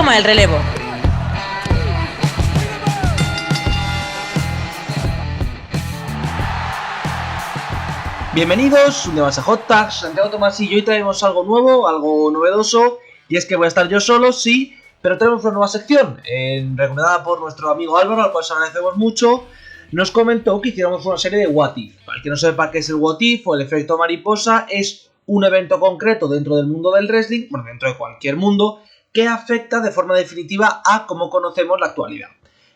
toma el relevo. Bienvenidos un día más a Hot Tag, Santiago Tomás y hoy traemos algo nuevo, algo novedoso, y es que voy a estar yo solo, sí, pero tenemos una nueva sección, recomendada por nuestro amigo Álvaro, al cual os agradecemos mucho. Nos comentó que hiciéramos una serie de What If. Para el que no sepa qué es el What If o el efecto mariposa, es un evento concreto dentro del mundo del wrestling, bueno, dentro de cualquier mundo, que afecta de forma definitiva a cómo conocemos la actualidad.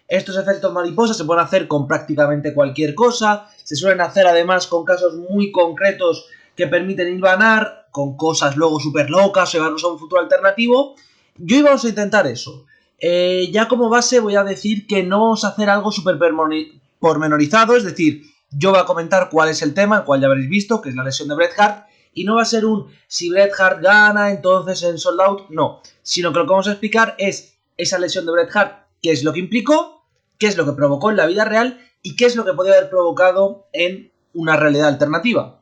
Estos efectos mariposa se pueden hacer con prácticamente cualquier cosa, se suelen hacer además con casos muy concretos que permiten hilvanar, con cosas luego súper locas, llevarnos a un futuro alternativo. Y hoy vamos a intentar eso. Ya como base voy a decir que no vamos a hacer algo súper pormenorizado, es decir, yo voy a comentar cuál es el tema, el cual ya habréis visto, que es la lesión de Bret Hart, y no va a ser un si Bret Hart gana, entonces en Sold Out, no, sino que lo que vamos a explicar es esa lesión de Bret Hart, qué es lo que implicó, qué es lo que provocó en la vida real y qué es lo que podía haber provocado en una realidad alternativa,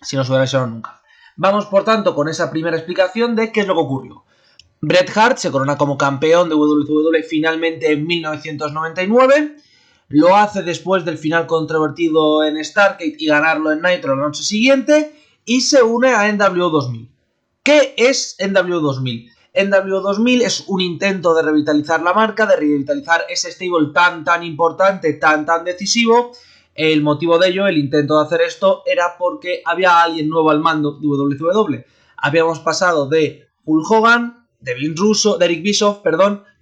si no se hubiera lesionado nunca. Vamos, por tanto, con esa primera explicación de qué es lo que ocurrió. Bret Hart se corona como campeón de WWE finalmente en 1999. Lo hace después del final controvertido en Starrcade y ganarlo en Nitro la noche siguiente. Y se une a NWO 2000. ¿Qué es NWO 2000? NWO 2000 es un intento de revitalizar la marca, de revitalizar ese stable tan importante, tan decisivo. El motivo de ello, el intento de hacer esto, era porque había alguien nuevo al mando de WWE. Habíamos pasado de Hulk Hogan, de Eric Bischoff,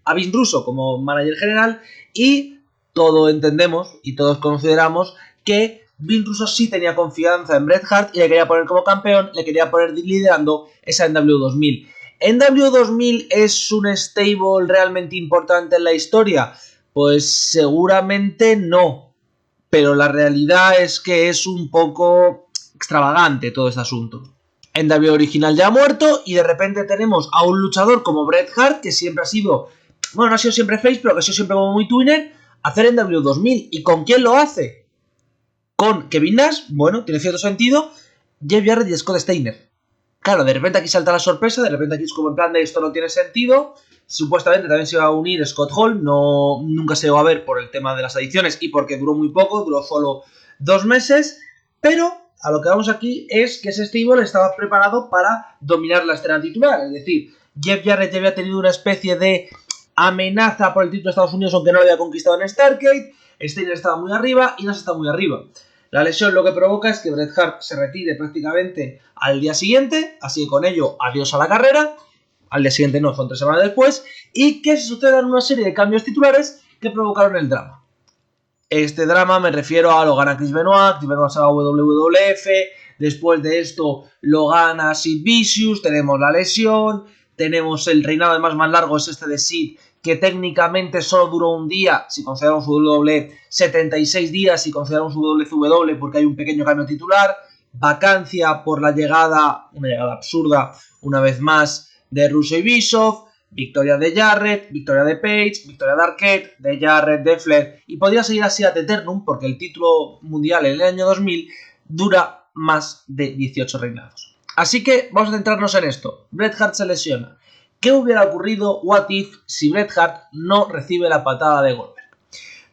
a Vince Russo como manager general, y todos entendemos y todos consideramos que Vince Russo sí tenía confianza en Bret Hart y le quería poner como campeón, le quería poner liderando esa NWO 2000. ¿NWO 2000 es un stable realmente importante en la historia? Pues seguramente no, pero la realidad es que es un poco extravagante todo este asunto. NWO original ya ha muerto y de repente tenemos a un luchador como Bret Hart, que siempre ha sido, bueno, no ha sido siempre face, pero que ha sido siempre como muy twinner, hacer NWO 2000. ¿Y con quién lo hace? Con Kevin Nash, bueno, tiene cierto sentido, Jeff Jarrett y Scott Steiner. Claro, de repente aquí salta la sorpresa, de repente aquí es como en plan de esto no tiene sentido. Supuestamente también se iba a unir Scott Hall, nunca se va a ver por el tema de las adiciones y porque duró muy poco, duró solo 2 meses, pero a lo que vamos aquí es que ese stable estaba preparado para dominar la escena titular, es decir, Jeff Jarrett ya había tenido una especie de amenaza por el título de Estados Unidos aunque no lo había conquistado en Starrcade, Steiner estaba muy arriba y Nash está muy arriba. La lesión lo que provoca es que Bret Hart se retire prácticamente al día siguiente, así que con ello adiós a la carrera, al día siguiente no, son 3 semanas después, y que se sucedan una serie de cambios titulares que provocaron el drama. Este drama me refiero a lo gana Chris Benoit se va a WWF, después de esto lo gana Sid Vicious, tenemos la lesión, tenemos el reinado además más largo, es este de Sid, que técnicamente solo duró un día, si consideramos su WWE, 76 días si consideramos su WCW porque hay un pequeño cambio titular, vacancia por la llegada, una llegada absurda, una vez más, de Russo y Bischoff, victoria de Jarrett, victoria de Page, victoria de Arquette, de Jarrett, de Flair, y podría seguir así ad eternum porque el título mundial en el año 2000 dura más de 18 reinados. Así que vamos a centrarnos en esto. Bret Hart se lesiona. ¿Qué hubiera ocurrido, what if, si Bret Hart no recibe la patada de Goldberg?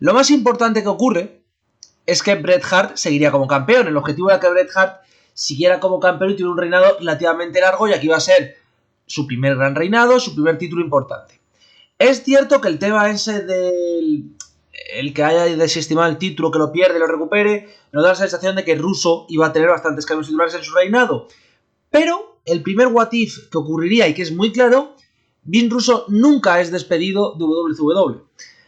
Lo más importante que ocurre es que Bret Hart seguiría como campeón. El objetivo era que Bret Hart siguiera como campeón y tuviera un reinado relativamente largo, y aquí va a ser su primer gran reinado, su primer título importante. Es cierto que el tema ese del el que haya desestimado el título, que lo pierde y lo recupere, nos da la sensación de que Russo iba a tener bastantes cambios titulares en su reinado. Pero el primer what if que ocurriría y que es muy claro, Vince Russo nunca es despedido de WWE.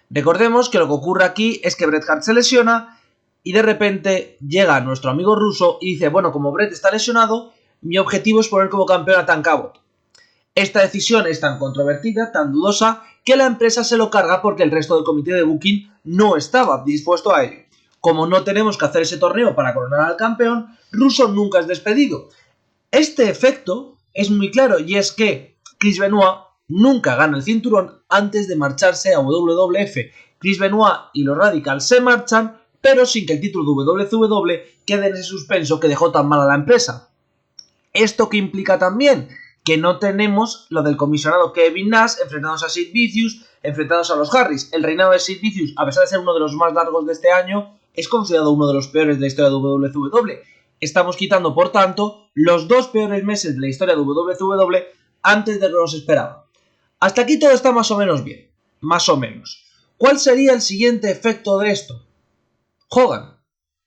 Recordemos que lo que ocurre aquí es que Bret Hart se lesiona y de repente llega nuestro amigo Russo y dice, bueno, como Bret está lesionado, mi objetivo es poner como campeón a Tank Abbott. Esta decisión es tan controvertida, tan dudosa, que la empresa se lo carga porque el resto del comité de booking no estaba dispuesto a ello. Como no tenemos que hacer ese torneo para coronar al campeón, Russo nunca es despedido. Este efecto es muy claro y es que Chris Benoit nunca gana el cinturón antes de marcharse a WWF. Chris Benoit y los Radicals se marchan, pero sin que el título de WCW quede en ese suspenso que dejó tan mal a la empresa. ¿Esto qué implica también? que no tenemos lo del comisionado Kevin Nash enfrentándose a Sid Vicious, enfrentándose a los Harris. El reinado de Sid Vicious, a pesar de ser uno de los más largos de este año, es considerado uno de los peores de la historia de WCW. Estamos quitando, por tanto, los 2 peores meses de la historia de WCW antes de lo que nos esperaba. Hasta aquí todo está más o menos bien. Más o menos. ¿Cuál sería el siguiente efecto de esto? Hogan.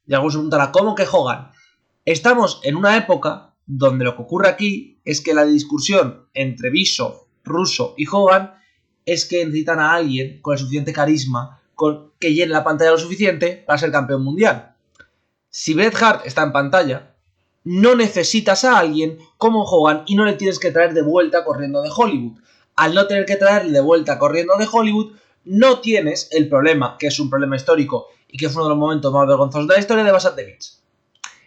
Y algunos se preguntarán, ¿cómo que Hogan? Estamos en una época donde lo que ocurre aquí es que la discusión entre Bischoff, Russo y Hogan es que necesitan a alguien con el suficiente carisma que llene la pantalla lo suficiente para ser campeón mundial. Si Bret Hart está en pantalla, no necesitas a alguien como Hogan y no le tienes que traer de vuelta corriendo de Hollywood. Al no tener que traerle de vuelta corriendo de Hollywood, no tienes el problema, que es un problema histórico y que fue uno de los momentos más vergonzosos de la historia de Bash at the Beach.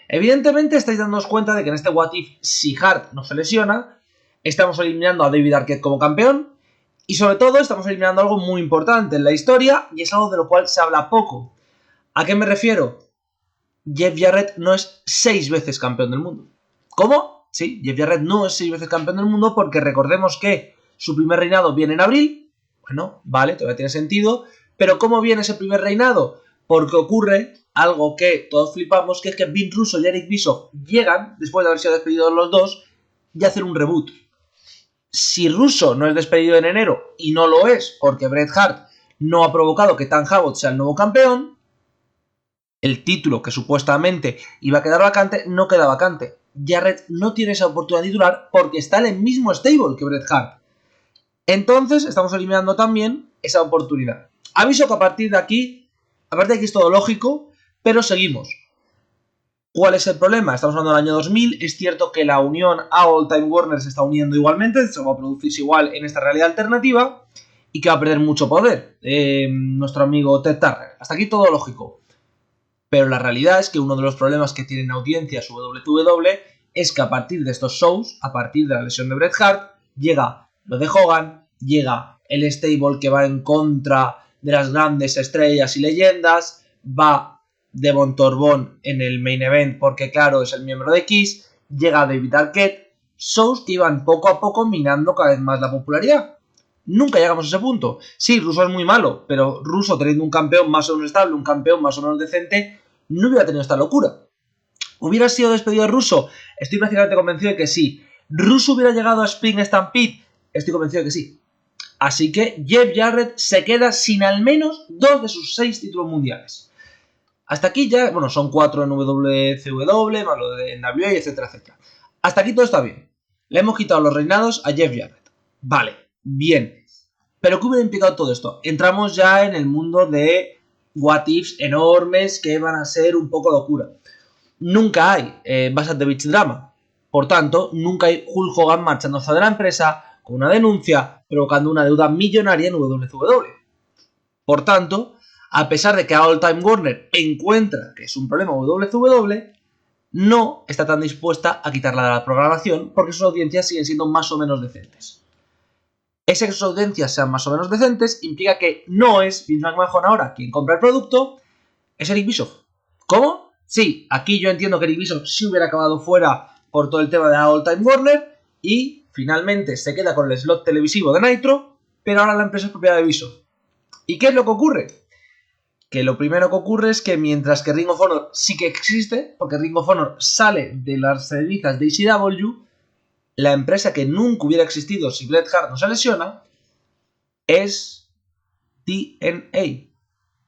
Evidentemente estáis dándoos cuenta de que en este What If, si Hart no se lesiona, estamos eliminando a David Arquette como campeón y sobre todo estamos eliminando algo muy importante en la historia y es algo de lo cual se habla poco. ¿A qué me refiero? Jeff Jarrett no es 6 veces campeón del mundo. ¿Cómo? Sí, Jeff Jarrett no es 6 veces campeón del mundo porque recordemos que su primer reinado viene en abril. Bueno, vale, todavía tiene sentido. Pero ¿cómo viene ese primer reinado? Porque ocurre algo que todos flipamos, que es que Vince Russo y Eric Bischoff llegan, después de haber sido despedidos los dos, y hacen un reboot. Si Russo no es despedido en enero, y no lo es porque Bret Hart no ha provocado que Tan Abbott sea el nuevo campeón, el título que supuestamente iba a quedar vacante, no queda vacante. Jarrett no tiene esa oportunidad de titular porque está en el mismo stable que Bret Hart. Entonces estamos eliminando también esa oportunidad. Aviso que a partir de aquí es todo lógico, pero seguimos. ¿Cuál es el problema? Estamos hablando del año 2000, es cierto que la unión a All Time Warner se está uniendo igualmente, se va a producirse igual en esta realidad alternativa y que va a perder mucho poder nuestro amigo Ted Turner. Hasta aquí todo lógico. Pero la realidad es que uno de los problemas que tienen audiencias WWE es que a partir de estos shows, a partir de la lesión de Bret Hart, llega lo de Hogan, llega el stable que va en contra de las grandes estrellas y leyendas, va Devon Torbón en el main event porque claro es el miembro de Kiss, llega David Arquette, shows que iban poco a poco minando cada vez más la popularidad. Nunca llegamos a ese punto. Sí, Russo es muy malo, pero Russo teniendo un campeón más o menos estable, un campeón más o menos decente, no hubiera tenido esta locura. ¿Hubiera sido despedido de Russo? Estoy prácticamente convencido de que sí. ¿Russo hubiera llegado a Spring Stampede? Estoy convencido de que sí. Así que Jeff Jarrett se queda sin al menos 2 de sus 6 títulos mundiales. Hasta aquí ya, bueno, son 4 en WCW, más lo de NWA, etcétera, etcétera. Hasta aquí todo está bien. Le hemos quitado los reinados a Jeff Jarrett. Vale, bien. ¿Pero qué hubiera implicado todo esto? Entramos ya en el mundo de what ifs enormes que van a ser un poco locura. Nunca hay Bash at the Beach drama. Por tanto, nunca hay Hulk Hogan marchándose de la empresa con una denuncia provocando una deuda millonaria en WCW. Por tanto, a pesar de que All Time Warner encuentra que es un problema WCW, no está tan dispuesta a quitarla de la programación porque sus audiencias siguen siendo más o menos decentes. Ese que sus audiencias sean más o menos decentes implica que no es Vince McMahon ahora quien compra el producto, es Eric Bischoff. ¿Cómo? Sí, aquí yo entiendo que Eric Bischoff sí hubiera acabado fuera por todo el tema de All Time Warner y finalmente se queda con el slot televisivo de Nitro, pero ahora la empresa es propiedad de Bischoff. ¿Y qué es lo que ocurre? Que lo primero que ocurre es que mientras que Ring of Honor sí que existe, porque Ring of Honor sale de las cenizas de ECW, la empresa que nunca hubiera existido si Bret Hart no se lesiona es TNA.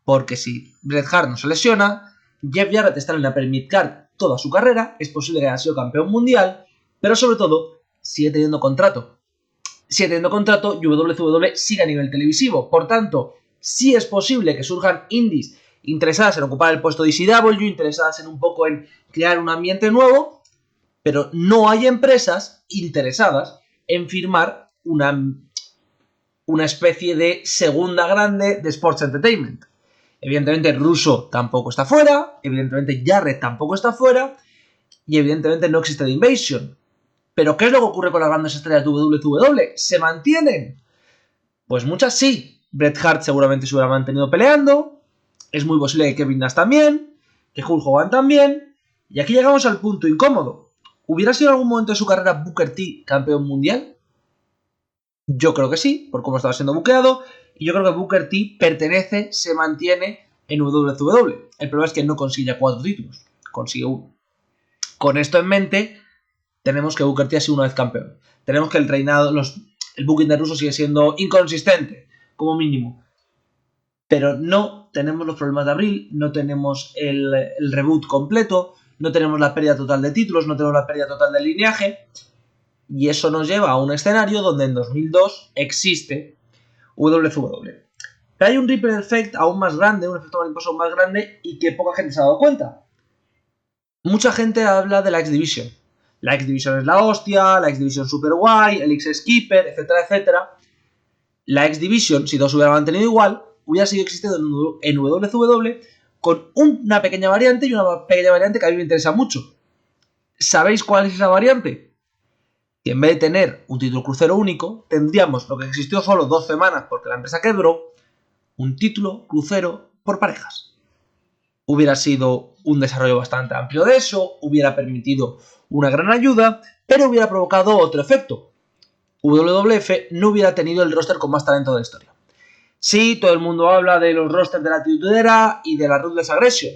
Porque si Bret Hart no se lesiona, Jeff Jarrett está en la Permit Card toda su carrera, es posible que haya sido campeón mundial, pero sobre todo sigue teniendo contrato. Sigue teniendo contrato y WWE sigue a nivel televisivo. Por tanto, sí es posible que surjan indies interesadas en ocupar el puesto de ECW, interesadas en un poco en crear un ambiente nuevo, pero no hay empresas interesadas en firmar una especie de segunda grande de Sports Entertainment. Evidentemente Russo tampoco está fuera, evidentemente Jarrett tampoco está fuera y evidentemente no existe The Invasion. ¿Pero qué es lo que ocurre con las grandes estrellas de WWE? ¿Se mantienen? Pues muchas sí. Bret Hart seguramente se hubiera mantenido peleando, es muy posible que Kevin Nash también, que Hulk Hogan también, y aquí llegamos al punto incómodo. ¿Hubiera sido en algún momento de su carrera Booker T campeón mundial? Yo creo que sí, por cómo estaba siendo buqueado, y yo creo que Booker T pertenece, se mantiene en WWE. El problema es que no consigue ya 4 títulos, consigue 1. Con esto en mente, tenemos que Booker T ha sido una vez campeón. Tenemos que el reinado, el booking de Russo sigue siendo inconsistente, como mínimo. Pero no tenemos los problemas de abril, no tenemos el reboot completo, no tenemos la pérdida total de títulos, no tenemos la pérdida total de lineaje. Y eso nos lleva a un escenario donde en 2002 existe WCW. Pero hay un ripple effect aún más grande, un efecto mariposa aún más grande y que poca gente se ha dado cuenta. Mucha gente habla de la X-Division. La X-Division es la hostia, la X-Division super guay, el X-Skipper, etcétera, etcétera. La X-Division, si todo se hubiera mantenido igual, hubiera seguido existiendo en WCW con una pequeña variante y una pequeña variante que a mí me interesa mucho. ¿Sabéis cuál es esa variante? Que en vez de tener un título crucero único, tendríamos lo que existió solo 2 semanas porque la empresa quebró, un título crucero por parejas. Hubiera sido un desarrollo bastante amplio de eso, hubiera permitido una gran ayuda, pero hubiera provocado otro efecto. WWF no hubiera tenido el roster con más talento de la historia. Sí, todo el mundo habla de los rosters de la Attitude Era y de la Ruthless Aggression,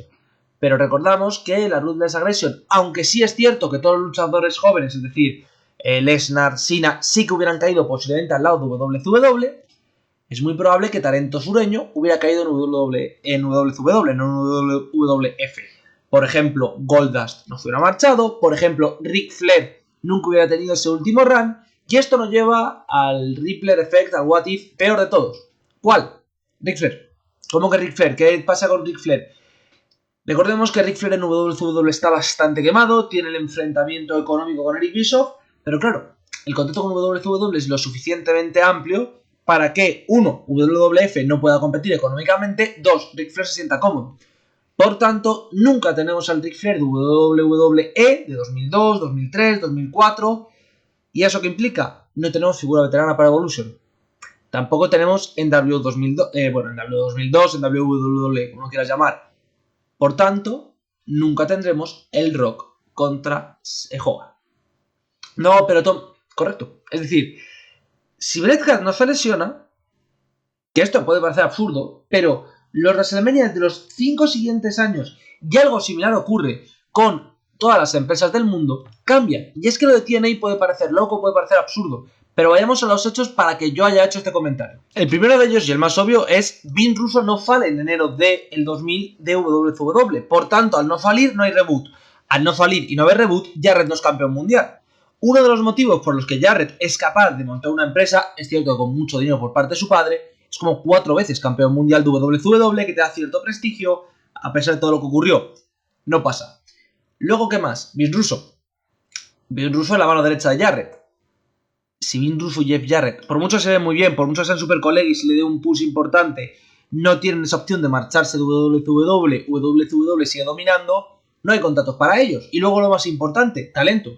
pero recordamos que la Ruthless Aggression, aunque sí es cierto que todos los luchadores jóvenes, es decir, Lesnar, Cena, sí que hubieran caído posiblemente al lado de WCW, es muy probable que talento sureño hubiera caído en WCW, no en WWF. Por ejemplo, Goldust no se hubiera marchado, por ejemplo, Ric Flair nunca hubiera tenido ese último run, y esto nos lleva al Rippler Effect, al What If peor de todos. ¿Cuál? Ric Flair. ¿Cómo que Ric Flair? ¿Qué pasa con Ric Flair? Recordemos que Ric Flair en WCW está bastante quemado, tiene el enfrentamiento económico con Eric Bischoff, pero claro, el contacto con WCW es lo suficientemente amplio para que, 1, WWF no pueda competir económicamente, 2, Ric Flair se sienta cómodo. Por tanto, nunca tenemos al Ric Flair de WWE de 2002, 2003, 2004. ¿Y eso qué implica? No tenemos figura veterana para Evolution. Tampoco tenemos en W2002, en W2002, en WWE, como lo quieras llamar. Por tanto, nunca tendremos el Rock contra Hogan. No, pero Tom, correcto. Es decir, si Bret Hart no se lesiona, que esto puede parecer absurdo, pero los WrestleMania de los 5 siguientes años y algo similar ocurre con todas las empresas del mundo, cambian. Y es que lo de TNA puede parecer loco, puede parecer absurdo, pero vayamos a los hechos para que yo haya hecho este comentario. El primero de ellos y el más obvio es Vince Russo no falla en enero del 2000 de WCW. Por tanto, al no falir no hay reboot. Al no falir y no haber reboot, Jarrett no es campeón mundial. Uno de los motivos por los que Jarrett es capaz de montar una empresa, es cierto que con mucho dinero por parte de su padre, es como 4 veces campeón mundial de WCW, que te da cierto prestigio, a pesar de todo lo que ocurrió. No pasa. Luego, ¿qué más? Vince Russo. Vince Russo es la mano derecha de Jarrett. Si Vince Russo y Jeff Jarrett, por mucho se ven muy bien, por mucho sean super colegas y le dé un push importante, no tienen esa opción de marcharse de WCW sigue dominando, no hay contratos para ellos. Y luego lo más importante, talento.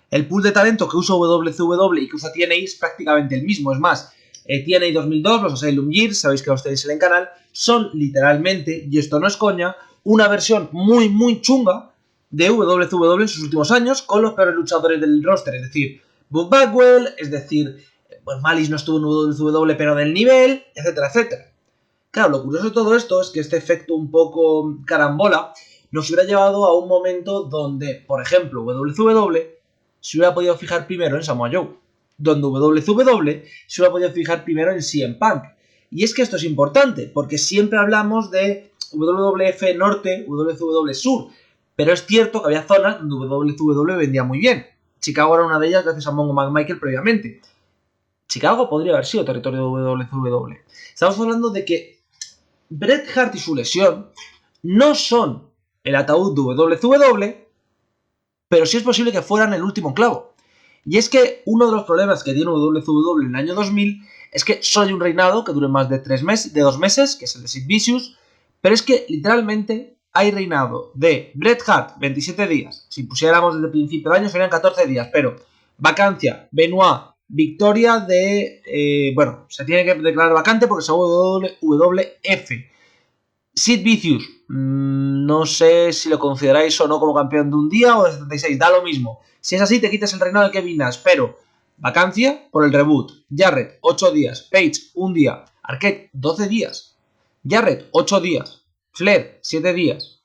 El pool de talento que usa WCW y que usa TNA es prácticamente el mismo. Es más, TNA 2002, los Asylum Years, sabéis que los tenéis en el canal, son literalmente, y esto no es coña, una versión muy muy chunga de WCW en sus últimos años con los peores luchadores del roster, es decir, Bob Bagwell, es decir, pues Malice no estuvo en WCW pero del nivel, etcétera, etcétera. Claro, lo curioso de todo esto es que este efecto un poco carambola nos hubiera llevado a un momento donde, por ejemplo, WCW se hubiera podido fijar primero en Samoa Joe, donde WCW se hubiera podido fijar primero en CM Punk. Y es que esto es importante, porque siempre hablamos de WWF Norte, WCW Sur, pero es cierto que había zonas donde WCW vendía muy bien. Chicago era una de ellas gracias a Mongo McMichael previamente. Chicago podría haber sido territorio de WCW. Estamos hablando de que Bret Hart y su lesión no son el ataúd de WCW, pero sí es posible que fueran el último clavo. Y es que uno de los problemas que tiene WCW en el año 2000 es que solo hay un reinado que dure más de 2 meses, que es el de Sid Vicious, pero es que literalmente hay reinado de Bret Hart 27 días, si pusiéramos desde el principio del año serían 14 días, pero vacancia, Benoit, victoria de... se tiene que declarar vacante porque es WWF. Sid Vicious, no sé si lo consideráis o no como campeón de un día o de 76, da lo mismo. Si es así, te quitas el reinado de Kevin Nash, pero vacancia por el reboot. Jarrett, 8 días. Page, 1 día. Arquette, 12 días. Jarrett, 8 días. Flair, 7 días.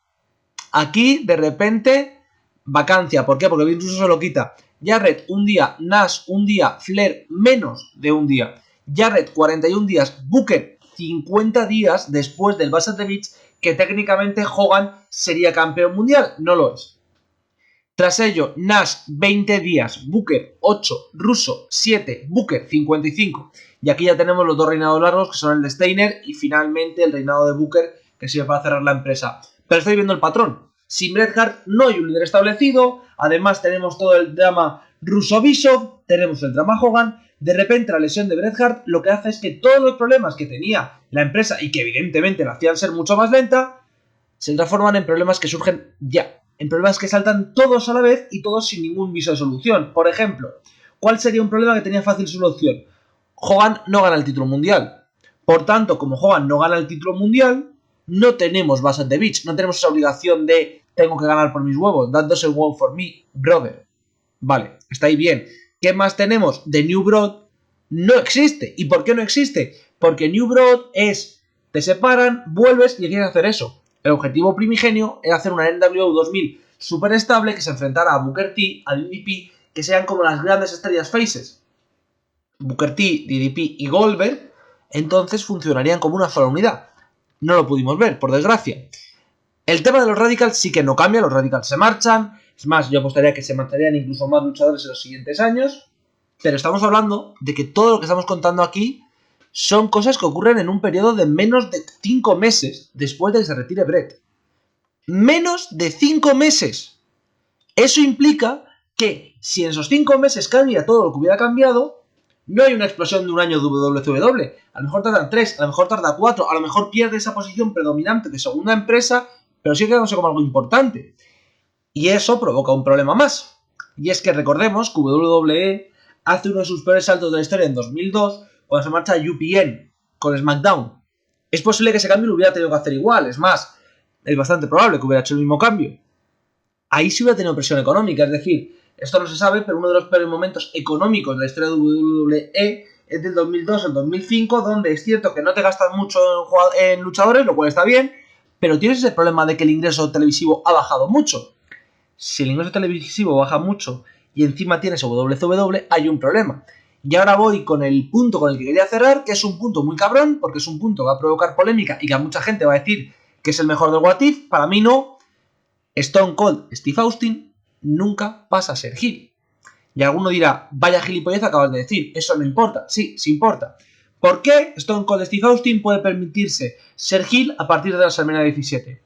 Aquí, de repente, vacancia. ¿Por qué? Porque Vince Russo se lo quita. Jarrett, 1 día. Nash, 1 día. Flair, menos de 1 día. Jarrett, 41 días. Booker, 50 días después del Bash at the Beach, que técnicamente Hogan sería campeón mundial. No lo es. Tras ello, Nash 20 días, Booker 8, Russo 7, Booker 55. Y aquí ya tenemos los dos reinados largos, que son el de Steiner y finalmente el reinado de Booker, que sirve para cerrar la empresa. Pero estoy viendo el patrón. Sin Bret Hart no hay un líder establecido, además tenemos todo el drama Russo-Bischoff, tenemos el drama Hogan. De repente la lesión de Bret Hart lo que hace es que todos los problemas que tenía la empresa y que evidentemente la hacían ser mucho más lenta, se transforman en problemas que surgen ya. En problemas que saltan todos a la vez y todos sin ningún viso de solución. Por ejemplo, ¿cuál sería un problema que tenía fácil solución? Hogan no gana el título mundial. Por tanto, como Hogan no gana el título mundial, no tenemos Bash at the Beach, no tenemos esa obligación de tengo que ganar por mis huevos. That doesn't work for me, brother. Vale, está ahí bien. ¿Qué más tenemos? The New Broad no existe. ¿Y por qué no existe? Porque New Broad es, te separan, vuelves y quieres hacer eso. El objetivo primigenio era hacer una NWO 2000 súper estable que se enfrentara a Booker T, a DDP, que sean como las grandes estrellas faces. Booker T, DDP y Goldberg, entonces funcionarían como una sola unidad. No lo pudimos ver, por desgracia. El tema de los Radicals sí que no cambia, los Radicals se marchan. Es más, yo apostaría que se marcharían incluso más luchadores en los siguientes años. Pero estamos hablando de que todo lo que estamos contando aquí son cosas que ocurren en un periodo de menos de 5 meses después de que se retire Bret. Menos de 5 meses. Eso implica que si en esos 5 meses cambia todo lo que hubiera cambiado, no hay una explosión de un año de WCW. A lo mejor tardan 3, a lo mejor tarda 4, a lo mejor pierde esa posición predominante de segunda empresa, pero sigue quedándose como algo importante. Y eso provoca un problema más. Y es que recordemos que WWE hace uno de sus peores saltos de la historia en 2002, cuando se marcha UPN con SmackDown. Es posible que ese cambio lo hubiera tenido que hacer igual, es más, es bastante probable que hubiera hecho el mismo cambio. Ahí sí hubiera tenido presión económica, es decir, esto no se sabe, pero uno de los peores momentos económicos de la historia de WWE es del 2002 al 2005, donde es cierto que no te gastas mucho en luchadores, lo cual está bien, pero tienes ese problema de que el ingreso televisivo ha bajado mucho. Si el ingreso televisivo baja mucho y encima tienes WCW, hay un problema. Y ahora voy con el punto con el que quería cerrar, que es un punto muy cabrón, porque es un punto que va a provocar polémica y que a mucha gente va a decir que es el mejor del What If. Para mí no. Stone Cold Steve Austin nunca pasa a ser heel. Y alguno dirá, vaya gilipollez acabas de decir, eso no importa. Sí, sí importa. ¿Por qué Stone Cold Steve Austin puede permitirse ser heel a partir de la semana 17?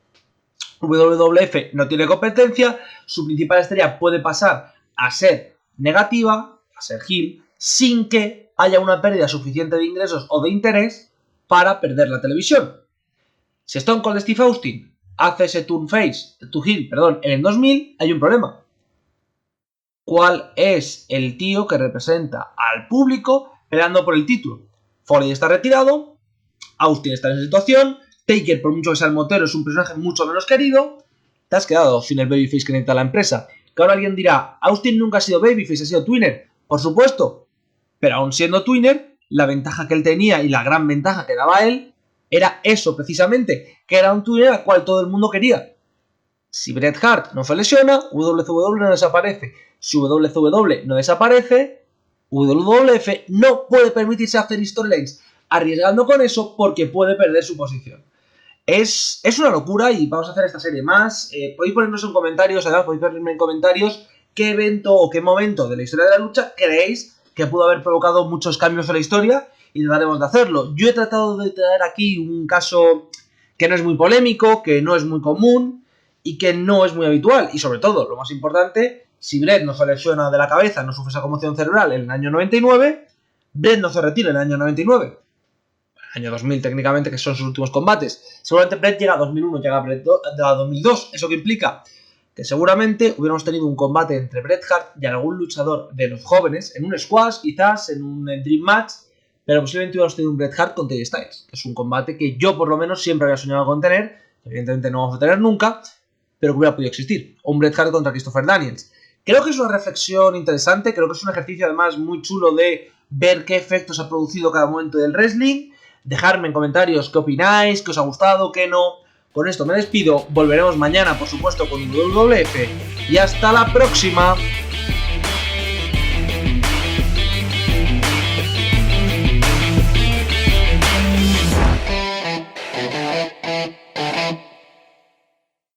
WWF no tiene competencia, su principal estrella puede pasar a ser negativa, a ser heel, sin que haya una pérdida suficiente de ingresos o de interés para perder la televisión. Si Stone Cold Steve Austin hace ese turn heel, en el 2000, hay un problema. ¿Cuál es el tío que representa al público peleando por el título? Foley está retirado, Austin está en esa situación, Taker, por mucho que sea el motero, es un personaje mucho menos querido. Te has quedado sin el babyface que necesita la empresa. Que ahora alguien dirá, Austin nunca ha sido babyface, ha sido twinner. Por supuesto, pero aún siendo twinner, la ventaja que él tenía y la gran ventaja que daba él era eso precisamente, que era un twinner al cual todo el mundo quería. Si Bret Hart no se lesiona, WCW no desaparece. Si WCW no desaparece, WWF no puede permitirse hacer storylines arriesgando con eso porque puede perder su posición. Es una locura y vamos a hacer esta serie más. Podéis ponernos en comentarios, además podéis ponerme en comentarios qué evento o qué momento de la historia de la lucha creéis que pudo haber provocado muchos cambios en la historia y trataremos de hacerlo. Yo he tratado de traer aquí un caso que no es muy polémico, que no es muy común y que no es muy habitual. Y sobre todo, lo más importante, si Bret no se lesiona de la cabeza, no sufre esa conmoción cerebral en el año 99, Bret no se retira en el año 99. Año 2000 técnicamente, que son sus últimos combates. Seguramente Bret llega a 2001, llega a 2002. ¿Eso qué implica? Que seguramente hubiéramos tenido un combate entre Bret Hart y algún luchador de los jóvenes, en un squash, quizás, en un dream match, pero posiblemente hubiéramos tenido un Bret Hart con AJ Styles, que es un combate que yo por lo menos siempre había soñado con tener, evidentemente no vamos a tener nunca, pero que hubiera podido existir, o un Bret Hart contra Christopher Daniels. Creo que es una reflexión interesante, creo que es un ejercicio además muy chulo de ver qué efectos ha producido cada momento del wrestling. Dejadme en comentarios qué opináis, qué os ha gustado, qué no. Con esto me despido, volveremos mañana por supuesto con WWF y hasta la próxima.